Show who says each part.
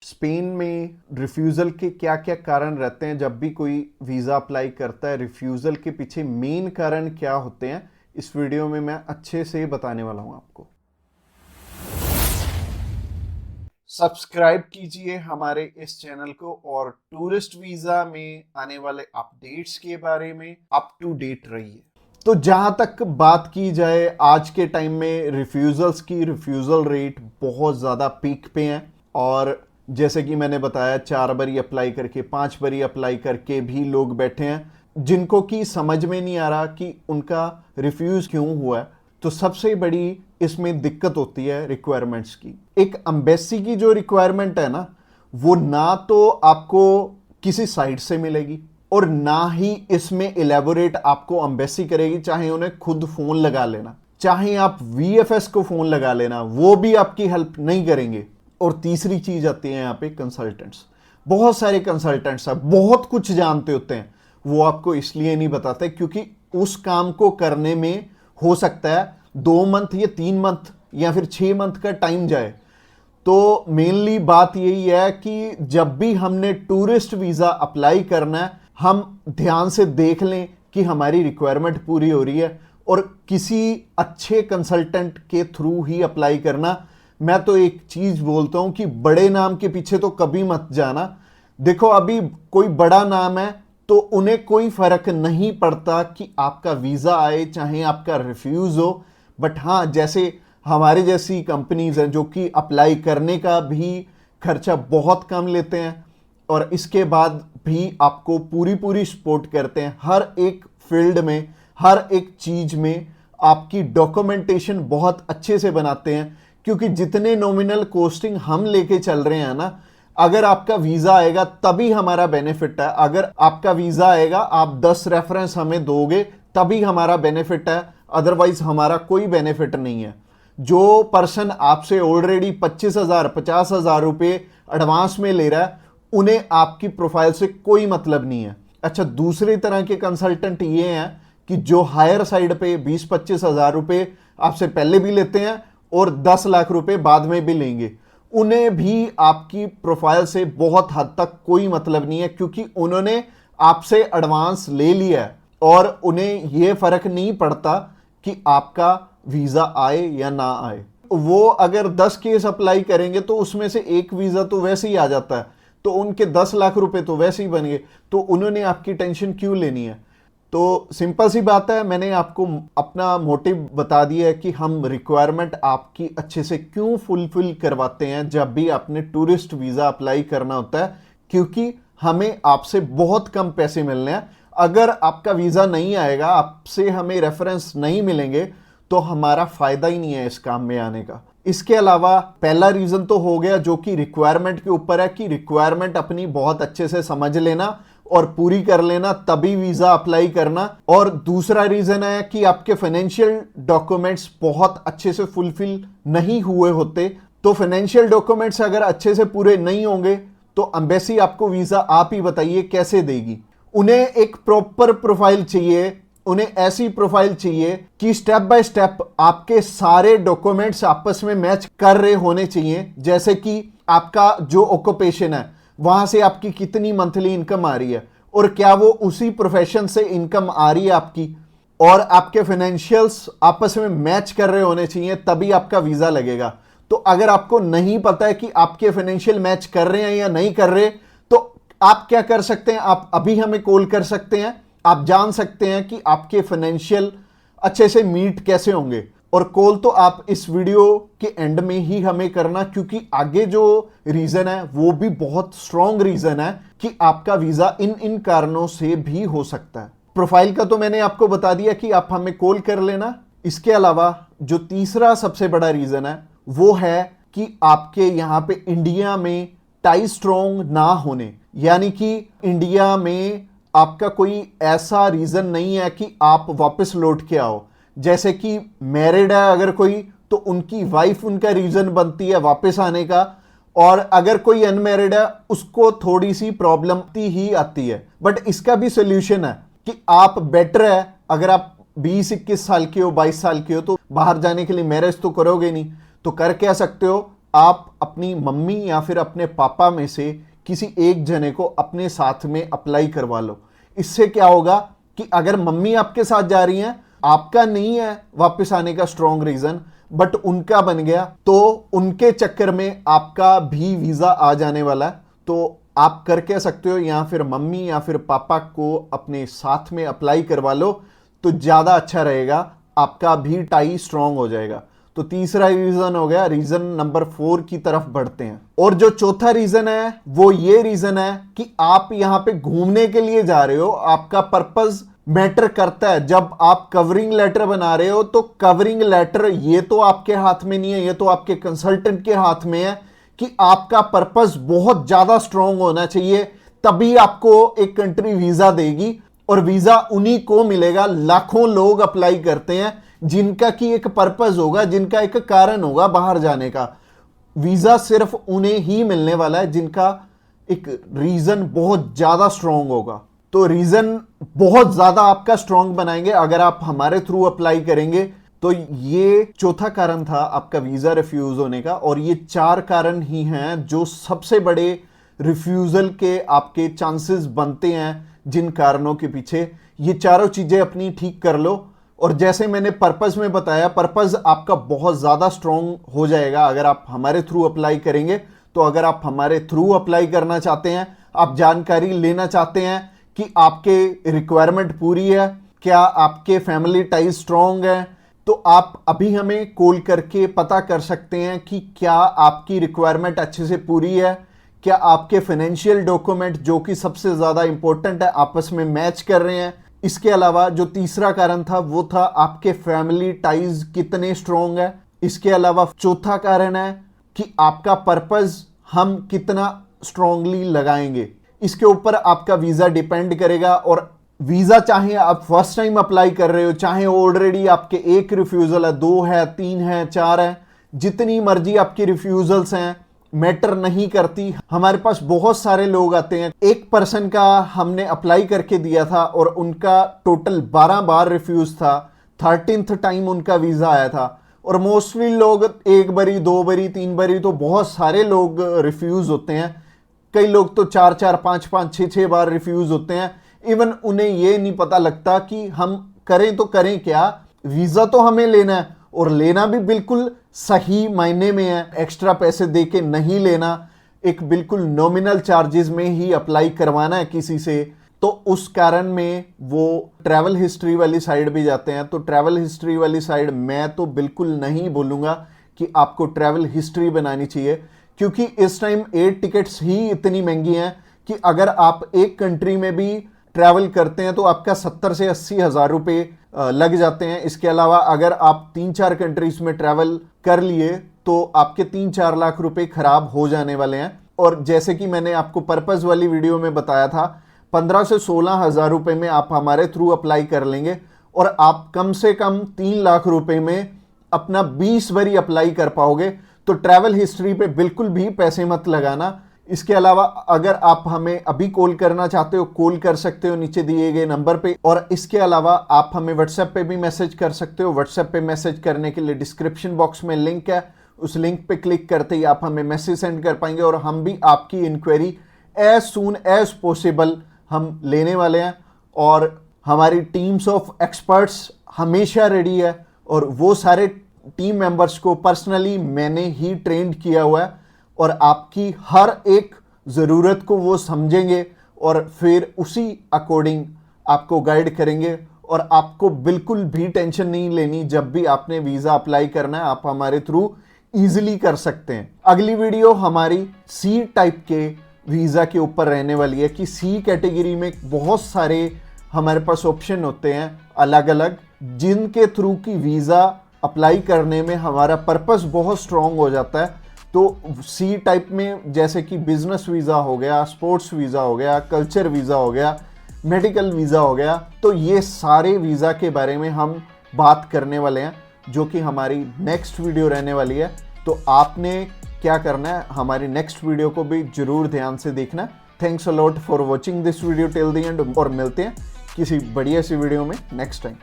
Speaker 1: Spain में refusal के क्या क्या कारण रहते हैं जब भी कोई वीज़ा अप्लाई करता है, रिफ्यूज़ल के पीछे मेन कारण क्या होते हैं, इस वीडियो में मैं अच्छे से बताने वाला हूं आपको। सब्सक्राइब कीजिए हमारे इस चैनल को और टूरिस्ट वीज़ा में आने वाले अपडेट्स के बारे में अप टू डेट रहिए। तो जहां तक बात की जाए आज के टाइम में रिफ्यूज़ल्स की, रिफ्यूज़ल रेट बहुत ज़्यादा पीक पे हैं और जैसे कि मैंने बताया 4 बारी अप्लाई करके 5 बारी अप्लाई करके भी लोग बैठे हैं जिनको कि समझ में नहीं आ रहा कि उनका रिफ्यूज़ क्यों हुआ है। तो सबसे बड़ी इसमें दिक्कत होती है रिक्वायरमेंट्स की। एक एम्बेसी की जो रिक्वायरमेंट है ना, वो ना तो आपको किसी साइट से मिलेगी और ना ही इसमें इलेबोरेट आपको एम्बेसी करेगी, चाहे उन्हें खुद फोन लगा लेना, चाहे आप वीएफएस को फोन लगा लेना, वो भी आपकी हेल्प नहीं करेंगे। और तीसरी चीज आती है यहाँ पे कंसल्टेंट्स। बहुत सारे कंसल्टेंट्स हैं, बहुत कुछ जानते होते हैं, वो आपको इसलिए नहीं बताते क्योंकि उस काम को करने में हो सकता है 2 मंथ या 3 मंथ या फिर 6 मंथ का टाइम जाए। तो मेनली बात यही है कि जब भी हमने टूरिस्ट वीज़ा अप्लाई करना है, हम ध्यान से देख लें कि हमारी रिक्वायरमेंट पूरी हो रही है और किसी अच्छे कंसल्टेंट के थ्रू ही अप्लाई करना। मैं तो एक चीज़ बोलता हूं कि बड़े नाम के पीछे तो कभी मत जाना। देखो अभी कोई बड़ा नाम है तो उन्हें कोई फर्क नहीं पड़ता कि आपका वीज़ा आए चाहे आपका रिफ्यूज़ हो। बट हाँ, जैसे हमारे जैसी कंपनीज हैं जो कि अप्लाई करने का भी खर्चा बहुत कम लेते हैं और इसके बाद भी आपको पूरी पूरी सपोर्ट करते हैं हर एक फील्ड में, हर एक चीज में आपकी डॉक्यूमेंटेशन बहुत अच्छे से बनाते हैं। क्योंकि जितने नॉमिनल कोस्टिंग हम लेके चल रहे हैं ना, अगर आपका वीजा आएगा तभी हमारा बेनिफिट है। अगर आपका वीजा आएगा, आप 10 रेफरेंस हमें दोगे तभी हमारा बेनिफिट है, अदरवाइज हमारा कोई बेनिफिट नहीं है। जो पर्सन आपसे ऑलरेडी 25,000 50,000 रुपए एडवांस में ले रहा है, उन्हें आपकी प्रोफाइल से कोई मतलब नहीं है। अच्छा, दूसरी तरह के कंसल्टेंट ये हैं कि जो हायर साइड पे 20-25,000 रुपए आपसे पहले भी लेते हैं और 10 लाख रुपए बाद में भी लेंगे। उन्हें भी आपकी प्रोफाइल से बहुत हद तक कोई मतलब नहीं है क्योंकि उन्होंने आपसे एडवांस ले लिया है और उन्हें यह फर्क नहीं पड़ता कि आपका वीजा आए या ना आए। वो अगर 10 केस अप्लाई करेंगे तो उसमें से एक वीजा तो वैसे ही आ जाता है, तो उनके 10 लाख रुपए तो वैसे ही बन गए। तो उन्होंने आपकी टेंशन क्यों लेनी है? तो सिंपल सी बात है, मैंने आपको अपना मोटिव बता दिया है कि हम रिक्वायरमेंट आपकी अच्छे से क्यों फुलफिल करवाते हैं जब भी आपने टूरिस्ट वीजा अप्लाई करना होता है। क्योंकि हमें आपसे बहुत कम पैसे मिलने हैं। अगर आपका वीजा नहीं आएगा, आपसे हमें रेफरेंस नहीं मिलेंगे, तो हमारा फायदा ही नहीं है इस काम में आने का। इसके अलावा पहला रीजन तो हो गया जो कि रिक्वायरमेंट के ऊपर है कि रिक्वायरमेंट अपनी बहुत अच्छे से समझ लेना और पूरी कर लेना, तभी वीजा अप्लाई करना। और दूसरा रीजन है कि आपके फाइनेंशियल डॉक्यूमेंट्स बहुत अच्छे से फुलफिल नहीं हुए होते। तो फाइनेंशियल डॉक्यूमेंट्स अगर अच्छे से पूरे नहीं होंगे तो एम्बेसी आपको वीजा, आप ही बताइए, कैसे देगी? उन्हें एक प्रॉपर प्रोफाइल चाहिए, उन्हें ऐसी प्रोफाइल चाहिए कि स्टेप बाय स्टेप आपके सारे डॉक्यूमेंट्स आपस में मैच कर रहे होने चाहिए। जैसे कि आपका जो ऑक्यूपेशन है, वहां से आपकी कितनी मंथली इनकम आ रही है और क्या वो उसी प्रोफेशन से इनकम आ रही है आपकी, और आपके फाइनेंशियल्स आपस में मैच कर रहे होने चाहिए, तभी आपका वीजा लगेगा। तो अगर आपको नहीं पता है कि आपके फाइनेंशियल मैच कर रहे हैं या नहीं कर रहे, तो आप क्या कर सकते हैं? आप अभी हमें कॉल कर सकते हैं, आप जान सकते हैं कि आपके फाइनेंशियल अच्छे से मीट कैसे होंगे। और कॉल तो आप इस वीडियो के एंड में ही हमें करना, क्योंकि आगे जो रीजन है वो भी बहुत स्ट्रॉन्ग रीजन है कि आपका वीजा इन इन कारणों से भी हो सकता है। प्रोफाइल का तो मैंने आपको बता दिया कि आप हमें कॉल कर लेना। इसके अलावा जो तीसरा सबसे बड़ा रीजन है वो है कि आपके यहां पे इंडिया में टाई स्ट्रॉन्ग ना होने, यानी कि इंडिया में आपका कोई ऐसा रीजन नहीं है कि आप वापस लौट के आओ। जैसे कि मैरिड है अगर कोई, तो उनकी वाइफ उनका रीजन बनती है वापस आने का, और अगर कोई अनमैरिड है उसको थोड़ी सी प्रॉब्लम ही आती है। बट इसका भी सोल्यूशन है कि आप बेटर है, अगर आप 20-21 साल के हो, 22 साल के हो, तो बाहर जाने के लिए मैरिज तो करोगे नहीं, तो कर क्या सकते हो, आप अपनी मम्मी या फिर अपने पापा में से किसी एक जने को अपने साथ में अप्लाई करवा लो। इससे क्या होगा कि अगर मम्मी आपके साथ जा रही हैं, आपका नहीं है वापस आने का स्ट्रॉन्ग रीजन, बट उनका बन गया, तो उनके चक्कर में आपका भी वीजा आ जाने वाला है। तो आप कर कह सकते हो या फिर मम्मी या फिर पापा को अपने साथ में अप्लाई करवा लो, तो ज्यादा अच्छा रहेगा, आपका भी टाई स्ट्रॉन्ग हो जाएगा। तो तीसरा रीजन हो गया। रीजन नंबर 4 की तरफ बढ़ते हैं। और जो चौथा रीजन है वो ये रीजन है कि आप यहां पे घूमने के लिए जा रहे हो, आपका पर्पस मैटर करता है। जब आप कवरिंग लेटर बना रहे हो तो कवरिंग लेटर ये तो आपके हाथ में नहीं है, ये तो आपके कंसल्टेंट के हाथ में है कि आपका पर्पस बहुत ज्यादा स्ट्रांग होना चाहिए, तभी आपको एक कंट्री वीजा देगी। और वीजा उन्हीं को मिलेगा, लाखों लोग अप्लाई करते हैं जिनका की एक पर्पस होगा, जिनका एक कारण होगा बाहर जाने का। वीजा सिर्फ उन्हें ही मिलने वाला है जिनका एक रीजन बहुत ज्यादा स्ट्रांग होगा। तो रीजन बहुत ज्यादा आपका स्ट्रांग बनाएंगे अगर आप हमारे थ्रू अप्लाई करेंगे। तो ये चौथा कारण था आपका वीजा रिफ्यूज होने का। और ये 4 कारण ही हैं जो सबसे बड़े रिफ्यूजल के आपके चांसेस बनते हैं। जिन कारणों के पीछे ये चारों चीजें अपनी ठीक कर लो, और जैसे मैंने पर्पस में बताया, पर्पस आपका बहुत ज्यादा स्ट्रांग हो जाएगा अगर आप हमारे थ्रू अप्लाई करेंगे। तो अगर आप हमारे थ्रू अप्लाई करना चाहते हैं, आप जानकारी लेना चाहते हैं कि आपके रिक्वायरमेंट पूरी है, क्या आपके फैमिली टाइज स्ट्रांग है, तो आप अभी हमें कॉल करके पता कर सकते हैं कि क्या आपकी रिक्वायरमेंट अच्छे से पूरी है, क्या आपके फाइनेंशियल डॉक्यूमेंट जो कि सबसे ज्यादा इंपॉर्टेंट है आपस में मैच कर रहे हैं। इसके अलावा जो तीसरा कारण था वो था आपके फैमिली टाइज कितने स्ट्रांग है। इसके अलावा चौथा कारण है कि आपका पर्पस हम कितना स्ट्रांगली लगाएंगे। इसके ऊपर आपका वीजा डिपेंड करेगा। और वीजा चाहे आप फर्स्ट टाइम अप्लाई कर रहे हो, चाहे ऑलरेडी आपके एक रिफ्यूजल है, 2 है, 3 है, 4 है, जितनी मर्जी आपकी रिफ्यूजल्स हैं, मैटर नहीं करती। हमारे पास बहुत सारे लोग आते हैं, एक पर्सन का हमने अप्लाई करके दिया था और उनका टोटल 12 बार रिफ्यूज था, 13th टाइम उनका वीजा आया था। और मोस्टली लोग 1 बारी, 2 बारी, 3 बारी, तो बहुत सारे लोग रिफ्यूज होते हैं। कई लोग तो 4-4, 5-5, 6-6 बार रिफ्यूज होते हैं। इवन उन्हें ये नहीं पता लगता कि हम करें तो करें क्या। वीजा तो हमें लेना है, और लेना भी बिल्कुल सही मायने में है, एक्स्ट्रा पैसे देके नहीं लेना, एक बिल्कुल नॉमिनल चार्जेस में ही अप्लाई करवाना है किसी से। तो उस कारण में वो ट्रैवल हिस्ट्री वाली साइड भी जाते हैं। तो ट्रैवल हिस्ट्री वाली साइड मैं तो बिल्कुल नहीं बोलूँगा कि आपको ट्रैवल हिस्ट्री बनानी चाहिए, क्योंकि इस टाइम एयर टिकट्स ही इतनी महंगी हैं कि अगर आप एक कंट्री में भी ट्रैवल करते हैं तो आपका 70 से 80 हज़ार रुपये लग जाते हैं। इसके अलावा अगर आप 3-4 कंट्रीज में ट्रैवल कर लिए तो आपके 3-4 लाख रुपए खराब हो जाने वाले हैं। और जैसे कि मैंने आपको पर्पस वाली वीडियो में बताया था, 15 से 16 हज़ार रुपये में आप हमारे थ्रू अप्लाई कर लेंगे और आप कम से कम 3 लाख रुपए में अपना 20 बारी अप्लाई कर पाओगे। तो ट्रैवल हिस्ट्री पे बिल्कुल भी पैसे मत लगाना। इसके अलावा अगर आप हमें अभी कॉल करना चाहते हो, कॉल कर सकते हो नीचे दिए गए नंबर पे। और इसके अलावा आप हमें व्हाट्सएप पे भी मैसेज कर सकते हो। व्हाट्सएप पे मैसेज करने के लिए डिस्क्रिप्शन बॉक्स में लिंक है, उस लिंक पे क्लिक करते ही आप हमें मैसेज सेंड कर पाएंगे और हम भी आपकी enquiry as soon as possible हम लेने वाले हैं। और हमारी टीम्स ऑफ एक्सपर्ट्स हमेशा रेडी है और वो सारे टीम मेंबर्स को पर्सनली मैंने ही ट्रेंड किया हुआ है और आपकी हर एक ज़रूरत को वो समझेंगे और फिर उसी अकॉर्डिंग आपको गाइड करेंगे। और आपको बिल्कुल भी टेंशन नहीं लेनी, जब भी आपने वीज़ा अप्लाई करना है आप हमारे थ्रू इजीली कर सकते हैं। अगली वीडियो हमारी सी टाइप के वीज़ा के ऊपर रहने वाली है कि सी कैटेगरी में बहुत सारे हमारे पास ऑप्शन होते हैं अलग अलग, जिनके थ्रू की वीज़ा अप्लाई करने में हमारा पर्पस बहुत स्ट्रॉन्ग हो जाता है। तो सी टाइप में जैसे कि बिजनेस वीज़ा हो गया, स्पोर्ट्स वीज़ा हो गया, कल्चर वीज़ा हो गया, मेडिकल वीज़ा हो गया, तो ये सारे वीज़ा के बारे में हम बात करने वाले हैं, जो कि हमारी नेक्स्ट वीडियो रहने वाली है। तो आपने क्या करना है, हमारी नेक्स्ट वीडियो को भी जरूर ध्यान से देखना। Thanks a lot for watching this video till the end, और मिलते हैं किसी बढ़िया सी वीडियो में नेक्स्ट टाइम।